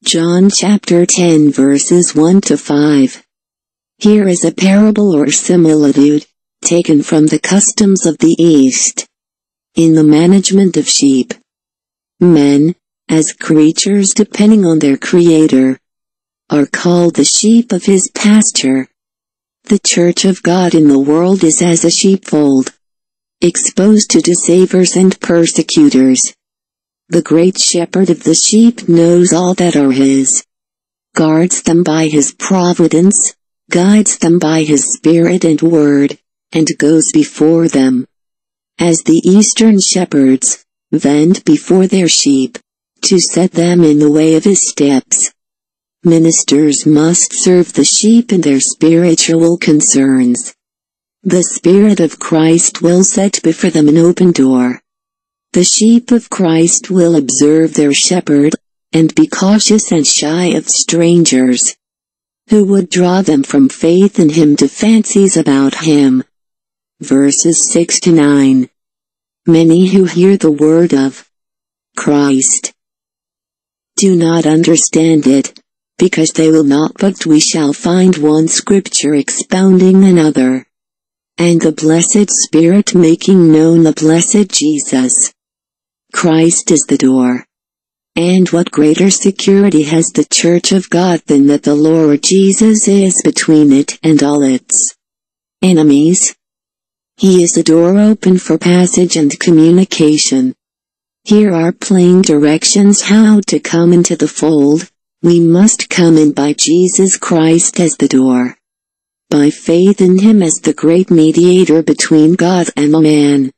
John chapter 10 verses 1 to 5. Here is a parable or similitude, taken from the customs of the East. In the management of sheep, men, as creatures depending on their Creator, are called the sheep of His pasture. The Church of God in the world is as a sheepfold, exposed to deceivers and persecutors. The great shepherd of the sheep knows all that are his, guards them by his providence, guides them by his spirit and word, and goes before them. As the eastern shepherds, bend before their sheep, to set them in the way of his steps. Ministers must serve the sheep in their spiritual concerns. The Spirit of Christ will set before them an open door. The sheep of Christ will observe their shepherd, and be cautious and shy of strangers, who would draw them from faith in him to fancies about him. Verses 6 to 9. Many who hear the word of Christ do not understand it, because they will not, but we shall find one scripture expounding another, and the blessed Spirit making known the blessed Jesus. Christ is the door. And what greater security has the Church of God than that the Lord Jesus is between it and all its enemies? He is a door open for passage and communication. Here are plain directions how to come into the fold. We must come in by Jesus Christ as the door, by faith in Him as the great mediator between God and man.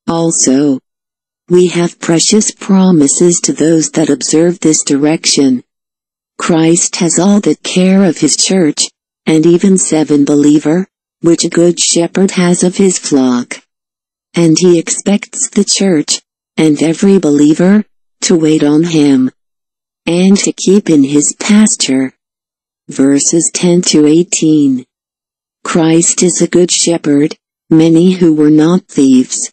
Also, we have precious promises to those that observe this direction. Christ has all the care of His church, and even 7 believer, which a good shepherd has of his flock. And He expects the church, and every believer, to wait on Him, and to keep in His pasture. Verses 10 to 18. Christ is a good shepherd. Many who were not thieves,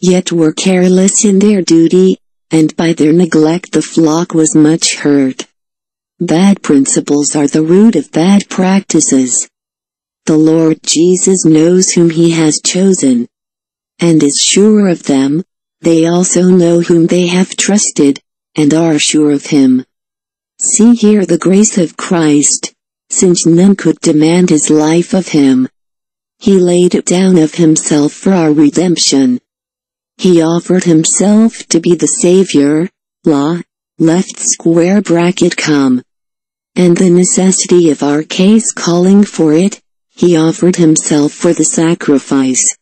yet were careless in their duty, and by their neglect the flock was much hurt. Bad principles are the root of bad practices. The Lord Jesus knows whom He has chosen, and is sure of them. They also know whom they have trusted, and are sure of Him. See here the grace of Christ, since none could demand His life of Him. He laid it down of Himself for our redemption. He offered Himself to be the Savior, law, left square bracket come. And the necessity of our case calling for it, He offered Himself for the sacrifice.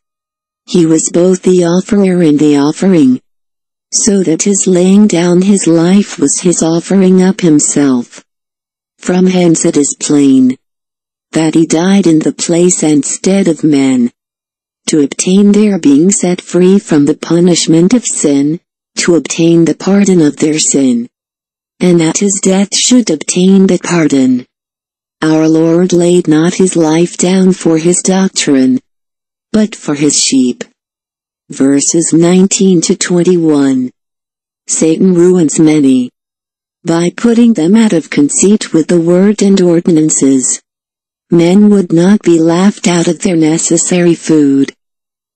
He was both the offerer and the offering, so that His laying down His life was His offering up Himself. From hence it is plain that He died in the place and stead of men, to obtain their being set free from the punishment of sin, to obtain the pardon of their sin, and at His death should obtain the pardon. Our Lord laid not His life down for His doctrine, but for His sheep. Verses 19 to 21. Satan ruins many, by putting them out of conceit with the word and ordinances. Men would not be laughed out of their necessary food,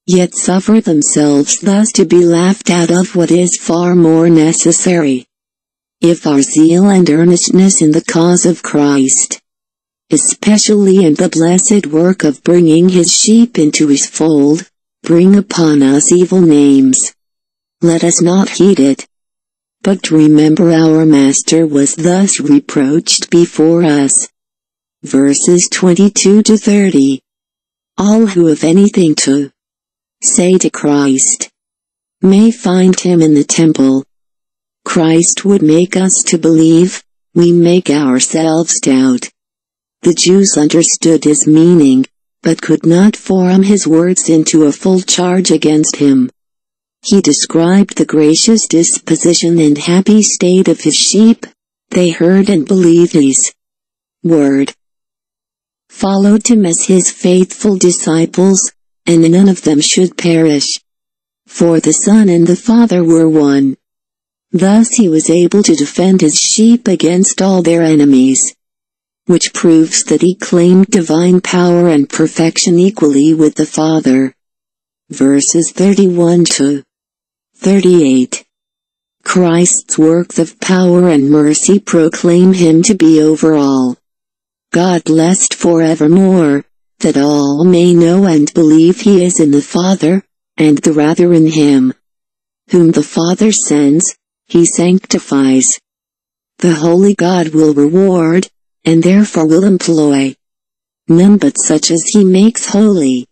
yet suffer themselves thus to be laughed out of what is far more necessary. If our zeal and earnestness in the cause of Christ, especially in the blessed work of bringing His sheep into His fold, bring upon us evil names, let us not heed it, but remember our Master was thus reproached before us. Verses 22 to 30. All who have anything to say to Christ may find Him in the temple. Christ would make us to believe, we make ourselves doubt. The Jews understood His meaning, but could not form His words into a full charge against Him. He described the gracious disposition and happy state of His sheep. They heard and believed His word, followed Him as His faithful disciples, and none of them should perish. For the Son and the Father were one. Thus he was able to defend his sheep against all their enemies, which proves that he claimed divine power and perfection equally with the Father. Verses 31 to 38. Christ's works of power and mercy proclaim him to be over all. God blessed forevermore, that all may know and believe he is in the Father, and the rather in him. Whom the Father sends, he sanctifies. The Holy God will reward, and therefore will employ none but such as he makes holy.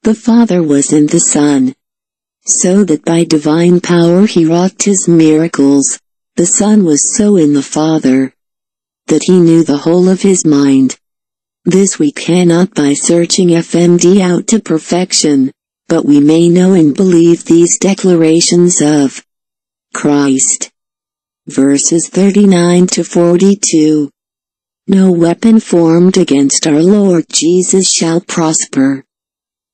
The Father was in the Son, so that by divine power he wrought his miracles. The Son was so in the Father, that he knew the whole of his mind. This we cannot by searching FMD out to perfection, but we may know and believe these declarations of Christ. Verses 39 to 42. No weapon formed against our Lord Jesus shall prosper.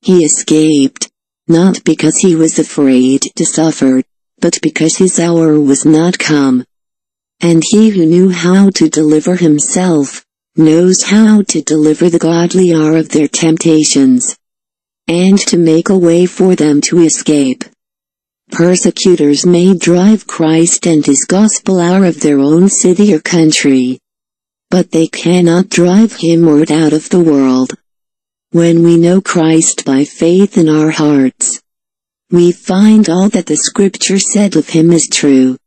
He escaped, not because he was afraid to suffer, but because his hour was not come. And he who knew how to deliver himself, knows how to deliver the godly are of their temptations, and to make a way for them to escape. Persecutors may drive Christ and his gospel out of their own city or country, but they cannot drive him or it out of the world. When we know Christ by faith in our hearts, we find all that the Scripture said of him is true.